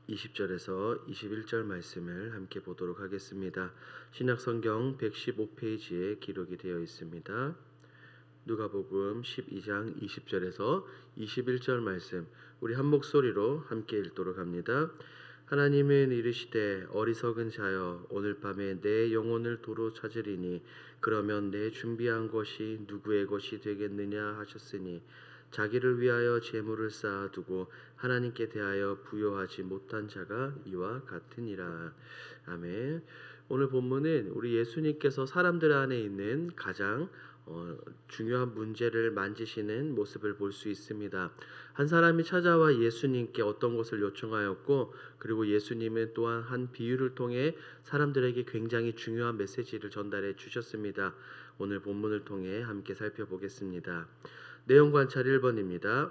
20절에서 21절 말씀을 함께 보도록 하겠습니다. 신약성경 115페이지에 기록이 되어 있습니다. 누가복음 12장 20절에서 21절 말씀, 우리 한 목소리로 함께 읽도록 합니다. 하나님은 이르시되 어리석은 자여 오늘 밤에 내 영혼을 도로 찾으리니 그러면 내 준비한 것이 누구의 것이 되겠느냐 하셨으니 자기를 위하여 재물을 쌓아두고 하나님께 대하여 부여하지 못한 자가 이와 같으니라. 아멘. 오늘 본문은 우리 예수님께서 사람들 안에 있는 가장 중요한 문제를 만지시는 모습을 볼 수 있습니다. 한 사람이 찾아와 예수님께 어떤 것을 요청하였고, 그리고 예수님은 또한 한 비유를 통해 사람들에게 굉장히 중요한 메시지를 전달해 주셨습니다. 오늘 본문을 통해 함께 살펴보겠습니다. 내용 관찰 1번입니다.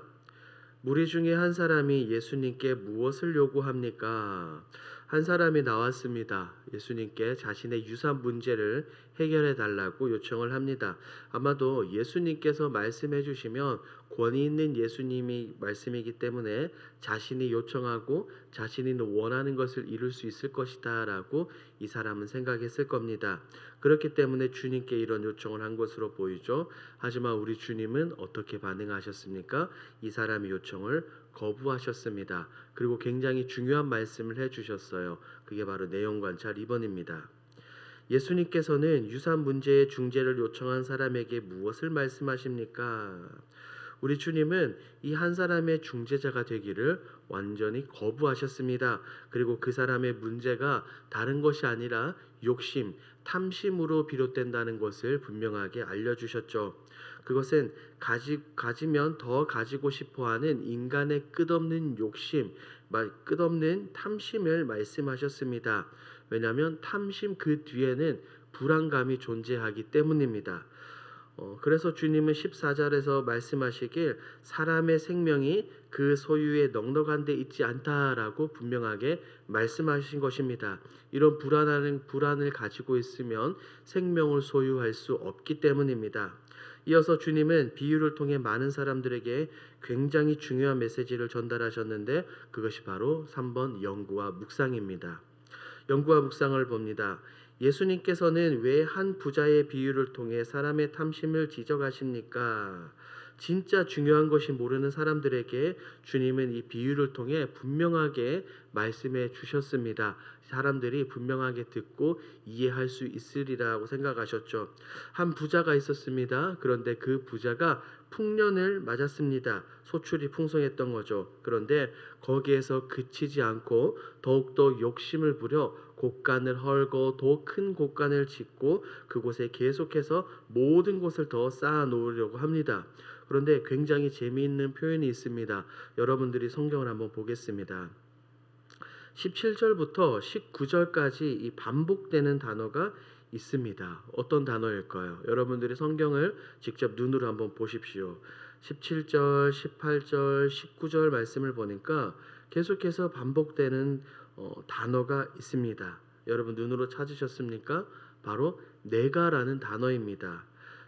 무리 중에 한 사람이 예수님께 무엇을 요구합니까? 한 사람이 나왔습니다. 예수님께 자신의 유산 문제를 해결해 달라고 요청을 합니다. 아마도 예수님께서 말씀해 주시면 권위 있는 예수님이 말씀이기 때문에 자신이 요청하고 자신이 원하는 것을 이룰 수 있을 것이다 라고 이 사람은 생각했을 겁니다. 그렇기 때문에 주님께 이런 요청을 한 것으로 보이죠. 하지만 우리 주님은 어떻게 반응하셨습니까? 이 사람의 요청을 거부하셨습니다. 그리고 굉장히 중요한 말씀을 해주셨어요. 그게 바로 내용 관찰 2번입니다. 예수님께서는 유산 문제의 중재를 요청한 사람에게 무엇을 말씀하십니까? 우리 주님은 이 한 사람의 중재자가 되기를 완전히 거부하셨습니다. 그리고 그 사람의 문제가 다른 것이 아니라 욕심, 탐심으로 비롯된다는 것을 분명하게 알려주셨죠. 그것은 가지면 더 가지고 싶어하는 인간의 끝없는 욕심, 끝없는 탐심을 말씀하셨습니다. 왜냐하면 탐심 그 뒤에는 불안감이 존재하기 때문입니다. 그래서 주님은 14절에서 말씀하시길 사람의 생명이 그 소유의 넉넉한 데 있지 않다라고 분명하게 말씀하신 것입니다. 이런 불안을 가지고 있으면 생명을 소유할 수 없기 때문입니다. 이어서 주님은 비유를 통해 많은 사람들에게 굉장히 중요한 메시지를 전달하셨는데 그것이 바로 3번 연구와 묵상입니다. 연구와 묵상을 봅니다. 예수님께서는 왜 한 부자의 비유를 통해 사람의 탐심을 지적하십니까? 진짜 중요한 것이 모르는 사람들에게 주님은 이 비유를 통해 분명하게 말씀해 주셨습니다. 사람들이 분명하게 듣고 이해할 수 있으리라고 생각하셨죠. 한 부자가 있었습니다. 그런데 그 부자가 풍년을 맞았습니다. 소출이 풍성했던 거죠. 그런데 거기에서 그치지 않고 더욱더 욕심을 부려 곡간을 헐고 더 큰 곡간을 짓고 그곳에 계속해서 모든 것을 더 쌓아 놓으려고 합니다. 그런데 굉장히 재미있는 표현이 있습니다. 여러분들이 성경을 한번 보겠습니다. 17절부터 19절까지 이 반복되는 단어가 있습니다. 어떤 단어일까요? 여러분들이 성경을 직접 눈으로 한번 보십시오. 17절, 18절, 19절 말씀을 보니까 계속해서 반복되는 단어가 있습니다. 여러분 눈으로 찾으셨습니까? 바로 내가라는 단어입니다.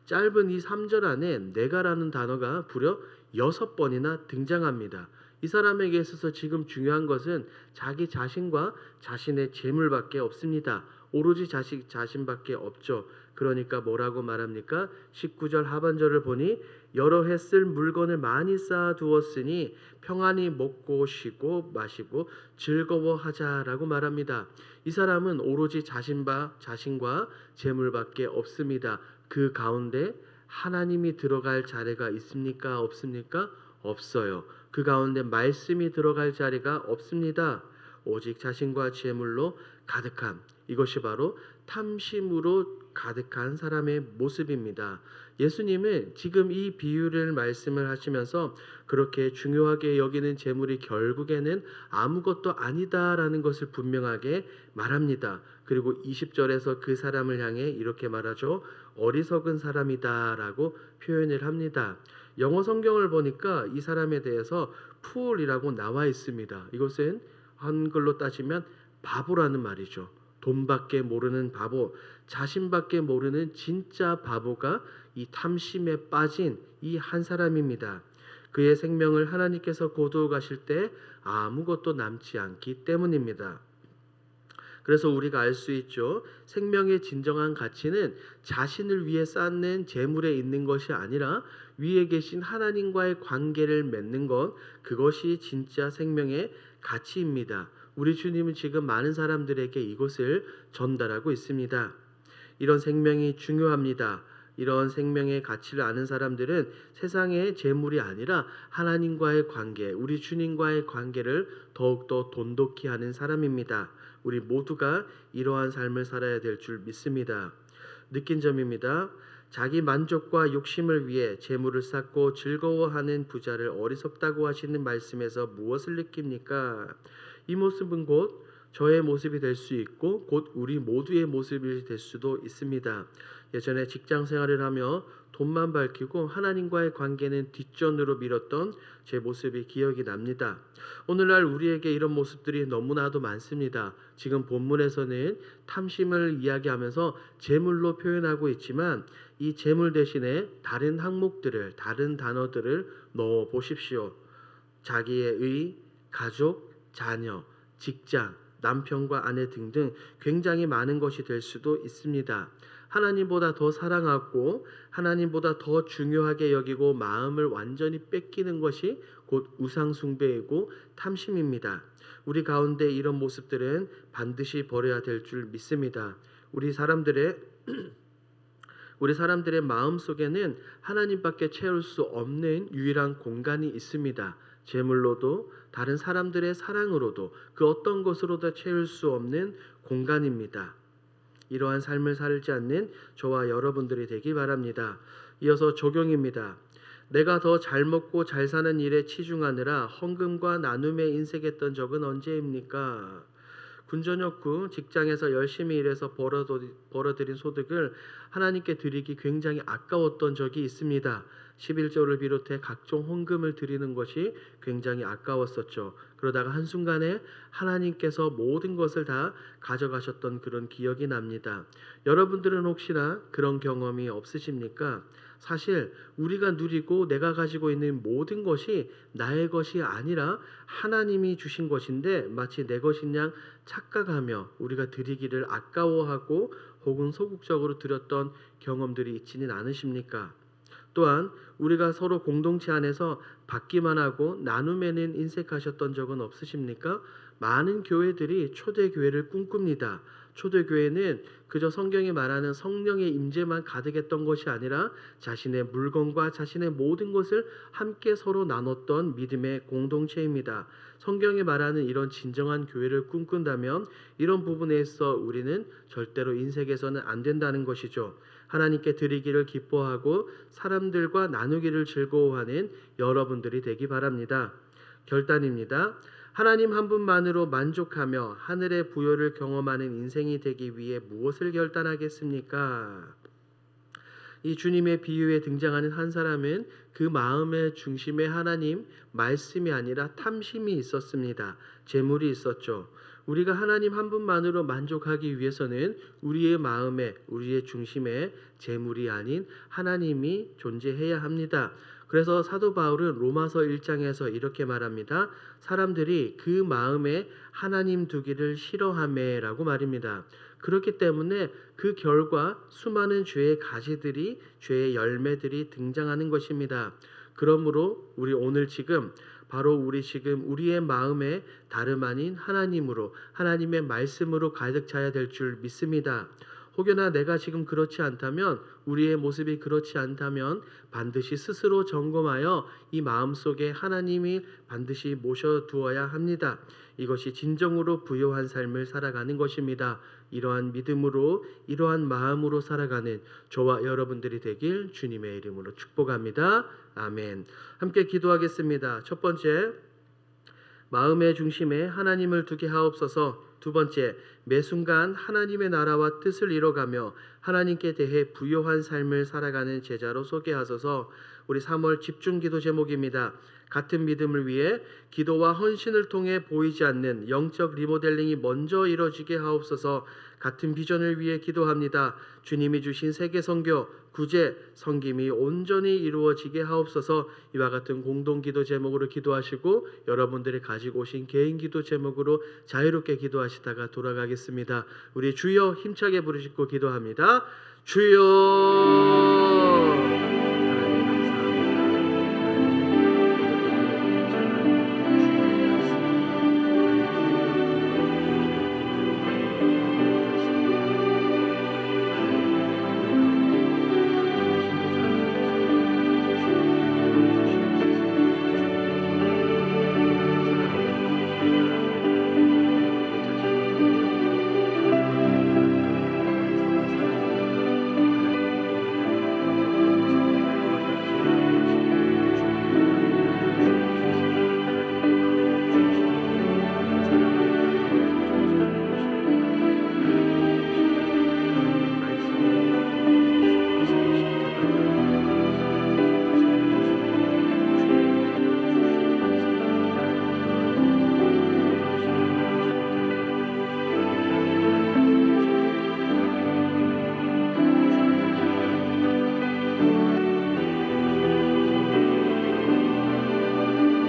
짧은 이 3절 안에 내가라는 단어가 무려 6번이나 등장합니다. 이 사람에게 있어서 지금 중요한 것은 자기 자신과 자신의 재물밖에 없습니다. 오로지 자신밖에 없죠. 그러니까 뭐라고 말합니까? 19절 하반절을 보니 여러 해 쓸 물건을 많이 쌓아 두었으니 평안히 먹고 쉬고 마시고 즐거워하자라고 말합니다. 이 사람은 오로지 자신과 재물밖에 없습니다. 그 가운데 하나님이 들어갈 자리가 있습니까? 없습니까? 없어요. 그 가운데 말씀이 들어갈 자리가 없습니다. 오직 자신과 재물로 가득함. 이것이 바로 탐심으로 가득한 사람의 모습입니다. 예수님은 지금 이 비유를 말씀을 하시면서 그렇게 중요하게 여기는 재물이 결국에는 아무것도 아니다라는 것을 분명하게 말합니다. 그리고 20절에서 그 사람을 향해 이렇게 말하죠. 어리석은 사람이다라고 표현을 합니다. 영어 성경을 보니까 이 사람에 대해서 fool이라고 나와 있습니다. 이것은 한글로 따지면 바보라는 말이죠. 돈밖에 모르는 바보, 자신밖에 모르는 진짜 바보가 이 탐심에 빠진 이 한 사람입니다. 그의 생명을 하나님께서 거두어 가실 때 아무것도 남지 않기 때문입니다. 그래서 우리가 알 수 있죠. 생명의 진정한 가치는 자신을 위해 쌓는 재물에 있는 것이 아니라 위에 계신 하나님과의 관계를 맺는 것, 그것이 진짜 생명의 가치입니다. 우리 주님은 지금 많은 사람들에게 이것을 전달하고 있습니다. 이런 생명이 중요합니다. 이런 생명의 가치를 아는 사람들은 세상의 재물이 아니라 하나님과의 관계, 우리 주님과의 관계를 더욱더 돈독히 하는 사람입니다. 우리 모두가 이러한 삶을 살아야 될 줄 믿습니다. 느낀 점입니다. 자기 만족과 욕심을 위해 재물을 쌓고 즐거워하는 부자를 어리석다고 하시는 말씀에서 무엇을 느낍니까? 이 모습은 곧 저의 모습이 될 수 있고 곧 우리 모두의 모습이 될 수도 있습니다. 예전에 직장 생활을 하며 돈만 밝히고 하나님과의 관계는 뒷전으로 밀었던 제 모습이 기억이 납니다. 오늘날 우리에게 이런 모습들이 너무나도 많습니다. 지금 본문에서는 탐심을 이야기하면서 재물로 표현하고 있지만 이 재물 대신에 다른 항목들을, 다른 단어들을 넣어 보십시오. 자기의 의, 가족, 자녀, 직장, 남편과 아내 등등 굉장히 많은 것이 될 수도 있습니다. 하나님보다 더 사랑하고 하나님보다 더 중요하게 여기고 마음을 완전히 뺏기는 것이 곧 우상숭배이고 탐심입니다. 우리 가운데 이런 모습들은 반드시 버려야 될 줄 믿습니다. 우리 사람들의 마음 속에는 하나님밖에 채울 수 없는 유일한 공간이 있습니다. 재물로도 다른 사람들의 사랑으로도 그 어떤 것으로도 채울 수 없는 공간입니다. 이러한 삶을 살지 않는 저와 여러분들이 되길 바랍니다. 이어서 적용입니다. 내가 더 잘 먹고 잘 사는 일에 치중하느라 헌금과 나눔에 인색했던 적은 언제입니까? 군전역 후 직장에서 열심히 일해서 벌어들인 소득을 하나님께 드리기 굉장히 아까웠던 적이 있습니다. 11조를 비롯해 각종 헌금을 드리는 것이 굉장히 아까웠었죠. 그러다가 한순간에 하나님께서 모든 것을 다 가져가셨던 그런 기억이 납니다. 여러분들은 혹시나 그런 경험이 없으십니까? 사실 우리가 누리고 내가 가지고 있는 모든 것이 나의 것이 아니라 하나님이 주신 것인데 마치 내 것인 양 착각하며 우리가 드리기를 아까워하고 혹은 소극적으로 드렸던 경험들이 있지는 않으십니까? 또한 우리가 서로 공동체 안에서 받기만 하고 나눔에는 인색하셨던 적은 없으십니까? 많은 교회들이 초대교회를 꿈꿉니다. 초대교회는 그저 성경이 말하는 성령의 임재만 가득했던 것이 아니라 자신의 물건과 자신의 모든 것을 함께 서로 나눴던 믿음의 공동체입니다. 성경이 말하는 이런 진정한 교회를 꿈꾼다면 이런 부분에 있어 우리는 절대로 인색해서는 안 된다는 것이죠. 하나님께 드리기를 기뻐하고 사람들과 나누기를 즐거워하는 여러분들이 되기 바랍니다. 결단입니다. 하나님 한 분만으로 만족하며 하늘의 부요를 경험하는 인생이 되기 위해 무엇을 결단하겠습니까? 이 주님의 비유에 등장하는 한 사람은 그 마음의 중심에 하나님 말씀이 아니라 탐심이 있었습니다. 재물이 있었죠. 우리가 하나님 한 분만으로 만족하기 위해서는 우리의 마음에, 우리의 중심에 재물이 아닌 하나님이 존재해야 합니다. 그래서 사도 바울은 로마서 1장에서 이렇게 말합니다. 사람들이 그 마음에 하나님 두기를 싫어하매라고 말입니다. 그렇기 때문에 그 결과 수많은 죄의 가지들이, 죄의 열매들이 등장하는 것입니다. 그러므로 우리 오늘 지금 바로 우리의 마음에 다름 아닌 하나님으로, 하나님의 말씀으로 가득 차야 될 줄 믿습니다. 혹여나 내가 지금 그렇지 않다면, 우리의 모습이 그렇지 않다면 반드시 스스로 점검하여 이 마음속에 하나님이 반드시 모셔두어야 합니다. 이것이 진정으로 부요한 삶을 살아가는 것입니다. 이러한 믿음으로, 이러한 마음으로 살아가는 저와 여러분들이 되길 주님의 이름으로 축복합니다. 아멘. 함께 기도하겠습니다. 첫 번째, 마음의 중심에 하나님을 두게 하옵소서. 두 번째, 매 순간 하나님의 나라와 뜻을 이뤄가며 하나님께 대해 부요한 삶을 살아가는 제자로 소개하소서. 우리 3월 집중기도 제목입니다. 같은 믿음을 위해 기도와 헌신을 통해 보이지 않는 영적 리모델링이 먼저 이뤄지게 하옵소서. 같은 비전을 위해 기도합니다. 주님이 주신 세계 선교, 구제, 섬김이 온전히 이루어지게 하옵소서. 이와 같은 공동기도 제목으로 기도하시고 여러분들이 가지고 오신 개인기도 제목으로 자유롭게 기도하시다가 돌아가겠습니다. 우리 주여 힘차게 부르시고 기도합니다. 주여.